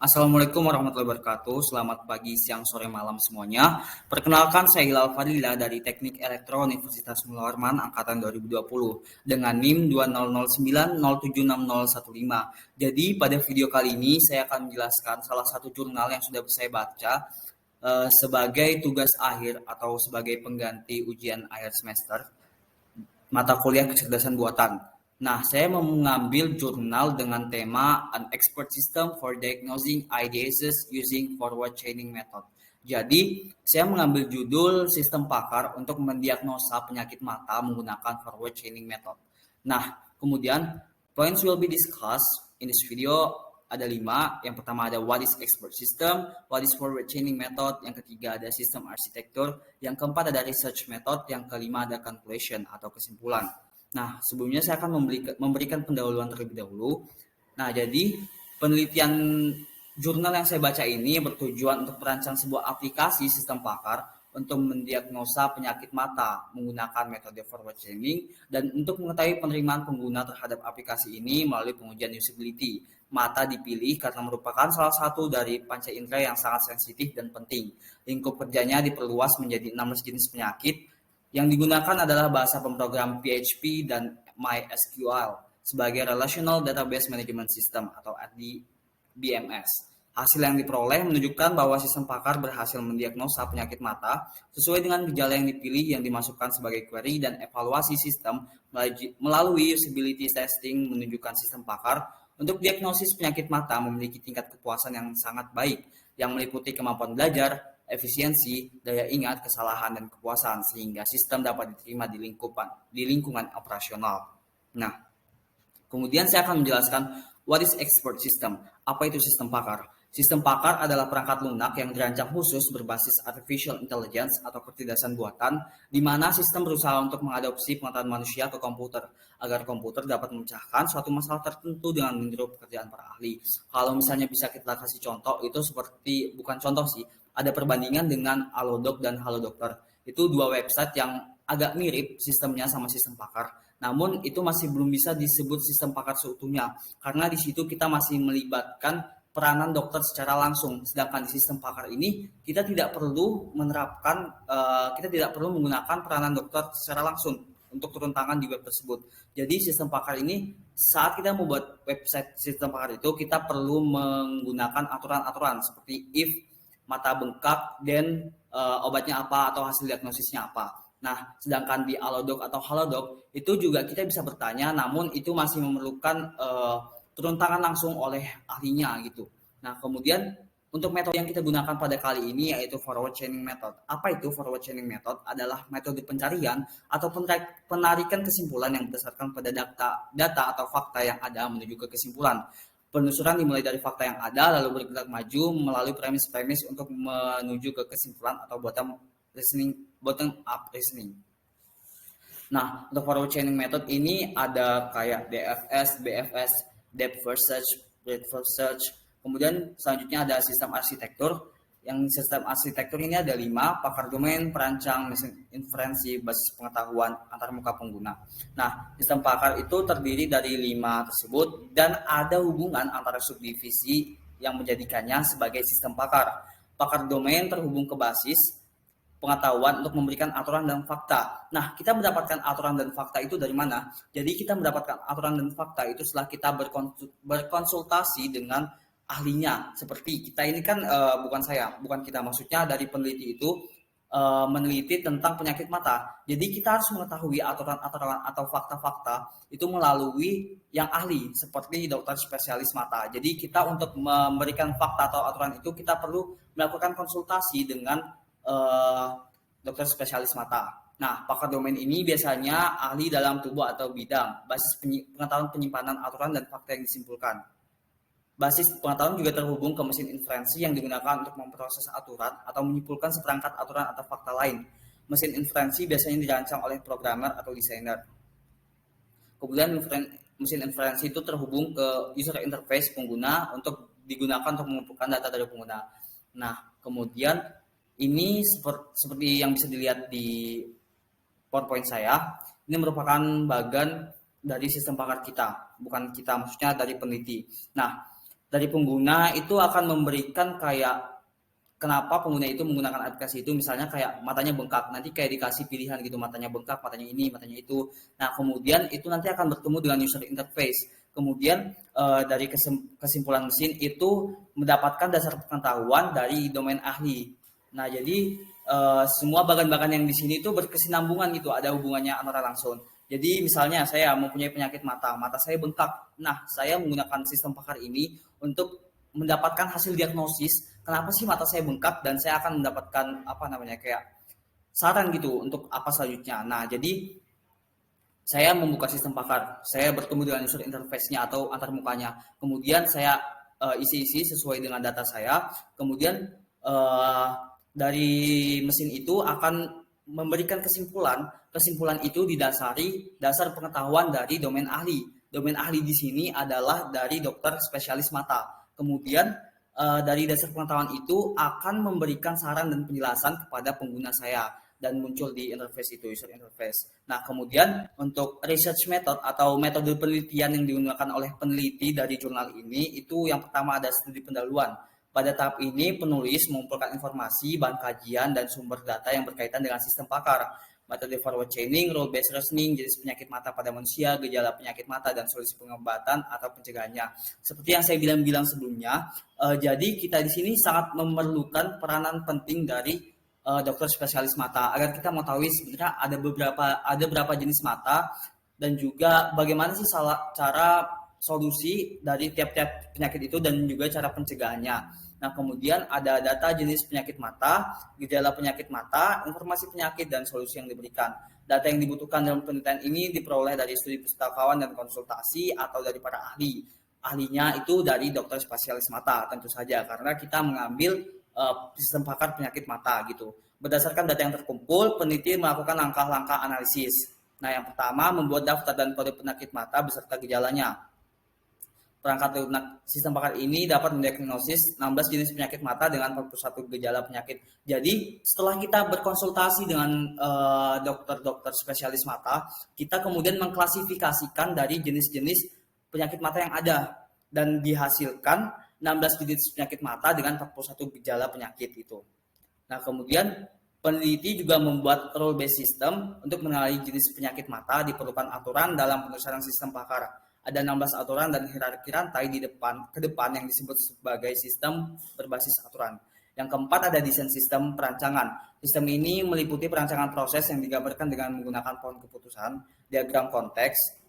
Assalamualaikum warahmatullahi wabarakatuh. Selamat pagi, siang, sore, malam semuanya. Perkenalkan, saya Hilal Fadila dari Teknik Elektro Universitas Mula Warman Angkatan 2020 dengan NIM 2009076015. Jadi pada video kali ini saya akan menjelaskan salah satu jurnal yang sudah saya baca sebagai tugas akhir atau sebagai pengganti ujian akhir semester mata kuliah kecerdasan buatan. Nah, saya mau mengambil jurnal dengan tema An Expert System for Diagnosing IDSs Using Forward Chaining Method. Jadi, saya mengambil judul sistem pakar untuk mendiagnosa penyakit mata menggunakan forward chaining method. Nah, kemudian points will be discussed in this video ada 5. Yang pertama ada what is expert system, what is forward chaining method, yang ketiga ada sistem arsitektur, yang keempat ada research method, yang kelima ada conclusion atau kesimpulan. Nah, sebelumnya saya akan memberikan pendahuluan terlebih dahulu. Nah, jadi penelitian jurnal yang saya baca ini bertujuan untuk merancang sebuah aplikasi sistem pakar untuk mendiagnosa penyakit mata menggunakan metode forward chaining dan untuk mengetahui penerimaan pengguna terhadap aplikasi ini melalui pengujian usability. Mata dipilih karena merupakan salah satu dari panca indera yang sangat sensitif dan penting. Lingkup kerjanya diperluas menjadi 16 jenis penyakit. Yang digunakan adalah bahasa pemrogram PHP dan MySQL sebagai Relational Database Management System atau RDBMS. Hasil yang diperoleh menunjukkan bahwa sistem pakar berhasil mendiagnosa penyakit mata sesuai dengan gejala yang dipilih yang dimasukkan sebagai query dan evaluasi sistem melalui usability testing menunjukkan sistem pakar untuk diagnosis penyakit mata memiliki tingkat kepuasan yang sangat baik yang meliputi kemampuan belajar, efisiensi, daya ingat, kesalahan, dan kepuasan sehingga sistem dapat diterima di lingkungan operasional. Nah, kemudian saya akan menjelaskan what is expert system, apa itu sistem pakar. Sistem pakar adalah perangkat lunak yang dirancang khusus berbasis artificial intelligence atau kecerdasan buatan, di mana sistem berusaha untuk mengadopsi pengetahuan manusia ke komputer, agar komputer dapat memecahkan suatu masalah tertentu dengan meniru pekerjaan para ahli. Kalau misalnya bisa kita kasih contoh, itu seperti, bukan contoh sih, ada perbandingan dengan Halodoc dan Halodokter. Itu dua website yang agak mirip sistemnya sama sistem pakar. Namun itu masih belum bisa disebut sistem pakar seutuhnya, karena di situ kita masih melibatkan peranan dokter secara langsung. Sedangkan di sistem pakar ini kita tidak perlu menggunakan peranan dokter secara langsung untuk turun tangan di web tersebut. Jadi sistem pakar ini saat kita membuat website sistem pakar itu kita perlu menggunakan aturan-aturan seperti if mata bengkak dan obatnya apa atau hasil diagnosisnya apa. Nah, sedangkan di Halodoc atau Halodoc itu juga kita bisa bertanya, namun itu masih memerlukan turun tangan langsung oleh ahlinya gitu. Nah, kemudian untuk metode yang kita gunakan pada kali ini yaitu forward chaining method. Apa itu forward chaining method? Adalah metode pencarian atau penarikan kesimpulan yang berdasarkan pada data atau fakta yang ada menuju ke kesimpulan. Penelusuran dimulai dari fakta yang ada lalu bergerak maju melalui premis-premis untuk menuju ke kesimpulan atau bottom up reasoning. Nah, untuk forward chaining method ini ada kayak DFS, BFS, depth first search, breadth first search. Kemudian selanjutnya ada sistem arsitektur. Yang sistem arsitektur ini ada 5, pakar domain, perancang, mesin inferensi, basis pengetahuan antarmuka pengguna. Nah, sistem pakar itu terdiri dari 5 tersebut dan ada hubungan antara subdivisi yang menjadikannya sebagai sistem pakar. Pakar domain terhubung ke basis pengetahuan untuk memberikan aturan dan fakta. Nah, kita mendapatkan aturan dan fakta itu dari mana? Jadi kita mendapatkan aturan dan fakta itu setelah kita berkonsultasi dengan ahlinya. Seperti kita ini kan bukan kita, maksudnya dari peneliti itu meneliti tentang penyakit mata. Jadi kita harus mengetahui aturan-aturan atau fakta-fakta itu melalui yang ahli seperti dokter spesialis mata. Jadi kita untuk memberikan fakta atau aturan itu kita perlu melakukan konsultasi dengan dokter spesialis mata. Nah, pakar domain ini biasanya ahli dalam tubuh atau bidang, basis pengetahuan penyimpanan aturan dan fakta yang disimpulkan. Basis pengetahuan juga terhubung ke mesin inferensi yang digunakan untuk memproses aturan atau menyimpulkan seperangkat aturan atau fakta lain. Mesin inferensi biasanya dirancang oleh programmer atau desainer. Kemudian mesin inferensi itu terhubung ke user interface pengguna untuk digunakan untuk mengumpulkan data dari pengguna. Nah, kemudian ini seperti yang bisa dilihat di PowerPoint saya, ini merupakan bagian dari sistem pakar kita, bukan kita, maksudnya dari peneliti. Nah, dari pengguna itu akan memberikan kayak kenapa pengguna itu menggunakan aplikasi itu, misalnya kayak matanya bengkak, nanti kayak dikasih pilihan gitu, matanya bengkak, matanya ini, matanya itu. Nah, kemudian itu nanti akan bertemu dengan user interface. Kemudian dari kesimpulan mesin itu mendapatkan dasar pengetahuan dari domain ahli. Nah, jadi semua bagan-bagan yang di sini itu berkesinambungan gitu, ada hubungannya antara langsung. Jadi misalnya saya mempunyai penyakit mata, mata saya bengkak. Nah, saya menggunakan sistem pakar ini untuk mendapatkan hasil diagnosis kenapa sih mata saya bengkak, dan saya akan mendapatkan apa namanya kayak saran gitu untuk apa selanjutnya. Nah, jadi saya membuka sistem pakar, saya bertemu dengan user interface-nya atau antar mukanya, kemudian saya isi-isi sesuai dengan data saya, kemudian uh, dari mesin itu akan memberikan kesimpulan. Kesimpulan itu didasari dasar pengetahuan dari domain ahli. Domain ahli di sini adalah dari dokter spesialis mata. Kemudian dari dasar pengetahuan itu akan memberikan saran dan penjelasan kepada pengguna saya dan muncul di interface itu, user interface. Nah, kemudian untuk research method atau metode penelitian yang digunakan oleh peneliti dari jurnal ini, itu yang pertama ada studi pendahuluan. Pada tahap ini, penulis mengumpulkan informasi, bahan kajian, dan sumber data yang berkaitan dengan sistem pakar. Metode forward chaining, role based reasoning, jenis penyakit mata pada manusia, gejala penyakit mata, dan solusi pengobatan atau pencegahannya. Seperti yang saya bilang sebelumnya, jadi kita di sini sangat memerlukan peranan penting dari dokter spesialis mata agar kita mengetahui sebenarnya ada berapa jenis mata, dan juga bagaimana sih cara solusi dari tiap-tiap penyakit itu dan juga cara pencegahannya. Nah, kemudian ada data jenis penyakit mata, gejala penyakit mata, informasi penyakit, dan solusi yang diberikan. Data yang dibutuhkan dalam penelitian ini diperoleh dari studi pustakawan dan konsultasi atau dari para ahli. Ahlinya itu dari dokter spesialis mata tentu saja, karena kita mengambil sistem pakar penyakit mata gitu. Berdasarkan data yang terkumpul, peneliti melakukan langkah-langkah analisis. Nah, yang pertama membuat daftar dan kode penyakit mata beserta gejalanya. Perangkat lunak sistem pakar ini dapat mendiagnosis 16 jenis penyakit mata dengan 41 gejala penyakit. Jadi setelah kita berkonsultasi dengan dokter-dokter spesialis mata, kita kemudian mengklasifikasikan dari jenis-jenis penyakit mata yang ada dan dihasilkan 16 jenis penyakit mata dengan 41 gejala penyakit itu. Nah, kemudian peneliti juga membuat role based system untuk mengenali jenis penyakit mata. Diperlukan aturan dalam penulisan sistem pakar. Ada 16 aturan dan hierarki rantai ke depan yang disebut sebagai sistem berbasis aturan. Yang keempat ada desain sistem perancangan. Sistem ini meliputi perancangan proses yang digambarkan dengan menggunakan pohon keputusan, diagram konteks,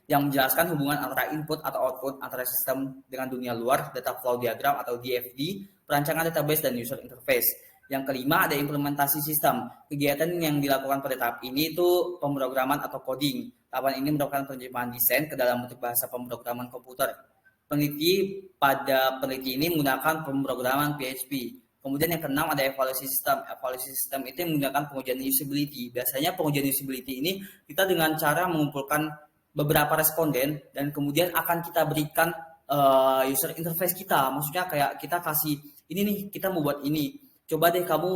yang menjelaskan hubungan antara input atau output antara sistem dengan dunia luar, data flow diagram atau DFD, perancangan database, dan user interface. Yang kelima ada implementasi sistem. Kegiatan yang dilakukan pada tahap ini itu pemrograman atau coding. Tahapan ini merupakan penerjemahan desain ke dalam bentuk bahasa pemrograman komputer. Pada peneliti ini menggunakan pemrograman PHP. Kemudian yang keenam ada evaluasi sistem. Evaluasi sistem itu menggunakan pengujian usability. Biasanya pengujian usability ini kita dengan cara mengumpulkan beberapa responden dan kemudian akan kita berikan user interface kita. Maksudnya kayak kita kasih ini nih, kita mau buat ini. Coba deh kamu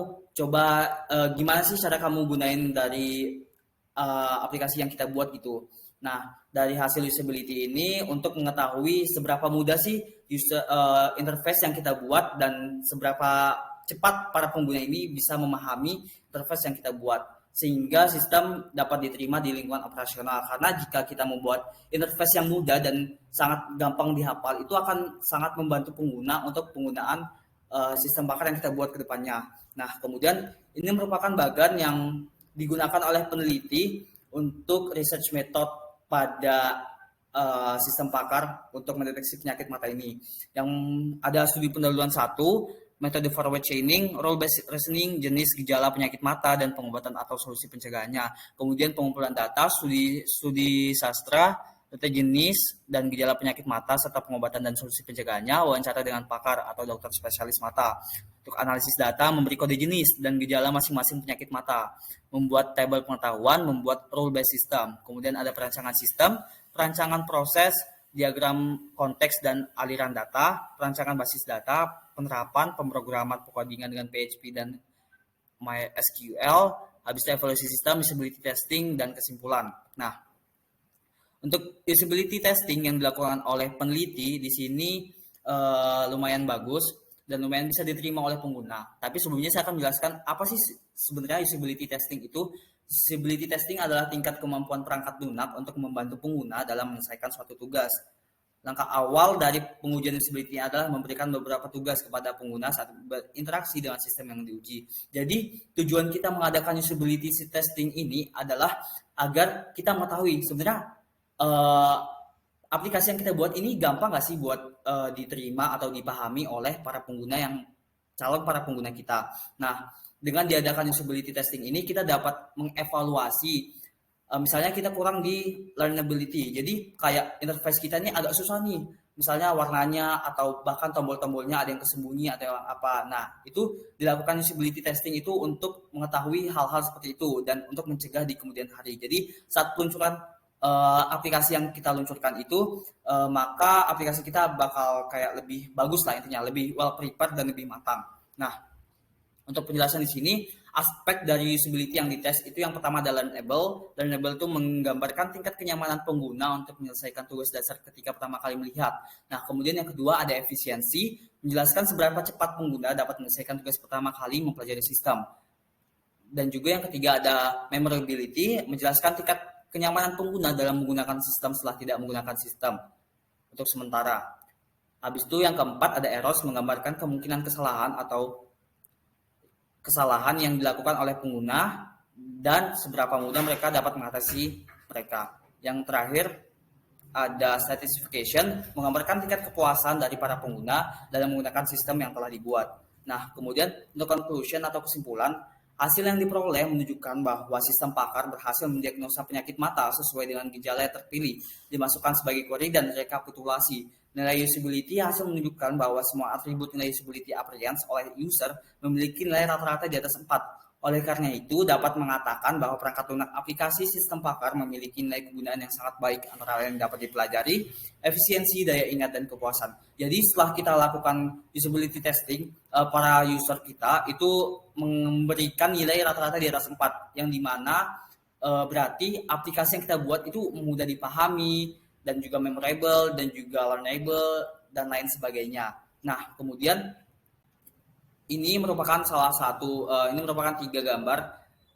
gimana sih cara kamu gunain dari aplikasi yang kita buat gitu. Nah, dari hasil usability ini untuk mengetahui seberapa mudah sih user interface yang kita buat dan seberapa cepat para pengguna ini bisa memahami interface yang kita buat, sehingga sistem dapat diterima di lingkungan operasional. Karena jika kita membuat interface yang mudah dan sangat gampang dihafal, itu akan sangat membantu pengguna untuk penggunaan sistem pakar yang kita buat ke depannya. Nah, kemudian ini merupakan bagan yang digunakan oleh peneliti untuk research method pada sistem pakar untuk mendeteksi penyakit mata ini. Yang ada studi pendahuluan 1, metode forward chaining, role based reasoning, jenis gejala penyakit mata dan pengobatan atau solusi pencegahannya. Kemudian pengumpulan data, studi sastra, data jenis dan gejala penyakit mata serta pengobatan dan solusi pencegahannya, wawancara dengan pakar atau dokter spesialis mata. Untuk analisis data, memberi kode jenis dan gejala masing-masing penyakit mata, membuat tabel pengetahuan, membuat role based system. Kemudian ada perancangan sistem, perancangan proses, diagram konteks dan aliran data, perancangan basis data, penerapan, pemrograman codingan dengan PHP dan MySQL, habis itu evaluasi sistem, usability testing, dan kesimpulan. Nah, Untuk usability testing yang dilakukan oleh peneliti di sini lumayan bagus dan lumayan bisa diterima oleh pengguna. Tapi sebelumnya saya akan menjelaskan apa sih sebenarnya usability testing itu. Usability testing adalah tingkat kemampuan perangkat lunak untuk membantu pengguna dalam menyelesaikan suatu tugas. Langkah awal dari pengujian usability adalah memberikan beberapa tugas kepada pengguna saat berinteraksi dengan sistem yang diuji. Jadi tujuan kita mengadakan usability testing ini adalah agar kita mengetahui sebenarnya aplikasi yang kita buat ini gampang nggak sih buat diterima atau dipahami oleh para pengguna yang calon para pengguna kita. Nah, dengan diadakan usability testing ini kita dapat mengevaluasi misalnya kita kurang di learnability. Jadi kayak interface kita ini agak susah nih. Misalnya warnanya atau bahkan tombol-tombolnya ada yang kesembunyi atau apa. Nah, itu dilakukan usability testing itu untuk mengetahui hal-hal seperti itu dan untuk mencegah di kemudian hari. Jadi saat peluncuran aplikasi yang kita luncurkan itu, maka aplikasi kita bakal kayak lebih bagus lah intinya, lebih well prepared dan lebih matang. Nah, untuk penjelasan di sini, aspek dari usability yang dites itu yang pertama adalah learnable. Learnable itu menggambarkan tingkat kenyamanan pengguna untuk menyelesaikan tugas dasar ketika pertama kali melihat. Nah, kemudian yang kedua ada efisiensi, menjelaskan seberapa cepat pengguna dapat menyelesaikan tugas pertama kali mempelajari sistem. Dan juga yang ketiga ada memorability, menjelaskan tingkat kenyamanan pengguna dalam menggunakan sistem setelah tidak menggunakan sistem untuk sementara. Habis itu yang keempat ada errors, menggambarkan kemungkinan kesalahan atau kesalahan yang dilakukan oleh pengguna dan seberapa mudah mereka dapat mengatasi mereka. Yang terakhir ada satisfaction, menggambarkan tingkat kepuasan dari para pengguna dalam menggunakan sistem yang telah dibuat. Nah, kemudian untuk conclusion atau kesimpulan, hasil yang diperoleh menunjukkan bahwa sistem pakar berhasil mendiagnosa penyakit mata sesuai dengan gejala yang terpilih, dimasukkan sebagai query dan rekapitulasi. Nilai usability hasil menunjukkan bahwa semua atribut nilai usability apprehensi oleh user memiliki nilai rata-rata di atas 4. Oleh karena itu, dapat mengatakan bahwa perangkat lunak aplikasi sistem pakar memiliki nilai kegunaan yang sangat baik, antara lain dapat dipelajari, efisiensi, daya ingat, dan kepuasan. Jadi setelah kita lakukan usability testing, para user kita itu memberikan nilai rata-rata di atas 4, yang dimana berarti aplikasi yang kita buat itu mudah dipahami, dan juga memorable, dan juga learnable, dan lain sebagainya. Nah, kemudian ini merupakan ini merupakan 3 gambar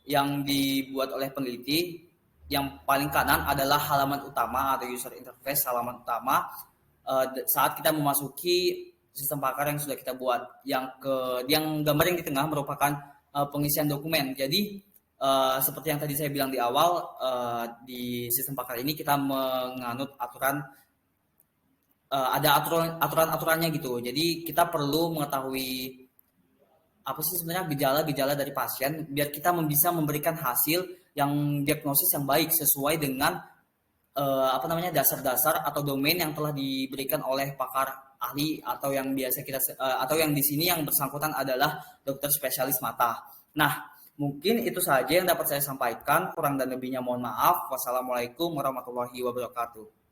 yang dibuat oleh peneliti. Yang paling kanan adalah halaman utama atau user interface halaman utama saat kita memasuki sistem pakar yang sudah kita buat. Yang gambar yang di tengah merupakan pengisian dokumen. Jadi seperti yang tadi saya bilang di awal, di sistem pakar ini kita menganut aturan, ada aturan-aturannya gitu. Jadi kita perlu mengetahui apa sih sebenarnya gejala-gejala dari pasien biar kita bisa memberikan hasil yang diagnosis yang baik sesuai dengan dasar-dasar atau domain yang telah diberikan oleh pakar ahli atau yang biasa kita atau yang di sini yang bersangkutan adalah dokter spesialis mata. Nah, mungkin itu saja yang dapat saya sampaikan. Kurang dan lebihnya mohon maaf. Wassalamualaikum warahmatullahi wabarakatuh.